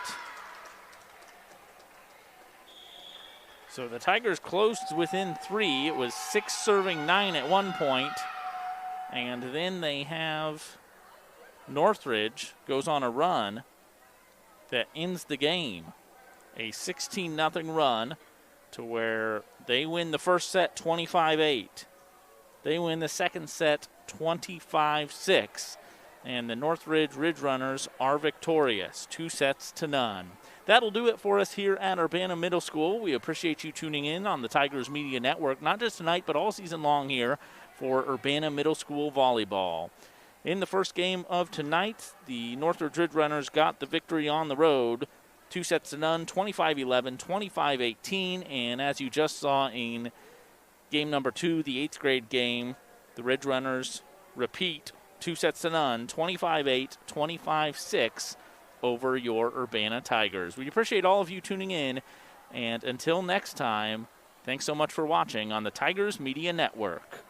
So the Tigers closed within 3. It was 6 serving 9 at one point, and then they have Northridge goes on a run that ends the game. A 16-0 run to where they win the first set 25-8. They win the second set 25-6. And the Northridge Ridge Runners are victorious, 2-0. That'll do it for us here at Urbana Middle School. We appreciate you tuning in on the Tigers Media Network, not just tonight, but all season long here for Urbana Middle School Volleyball. In the first game of tonight, the Northridge Ridge Runners got the victory on the road, 2-0, 25-11, 25-18, and as you just saw in game number 2, the 8th grade game, the Ridge Runners repeat 2-0, 25-8, 25-6 over your Urbana Tigers. We appreciate all of you tuning in, and until next time, thanks so much for watching on the Tigers Media Network.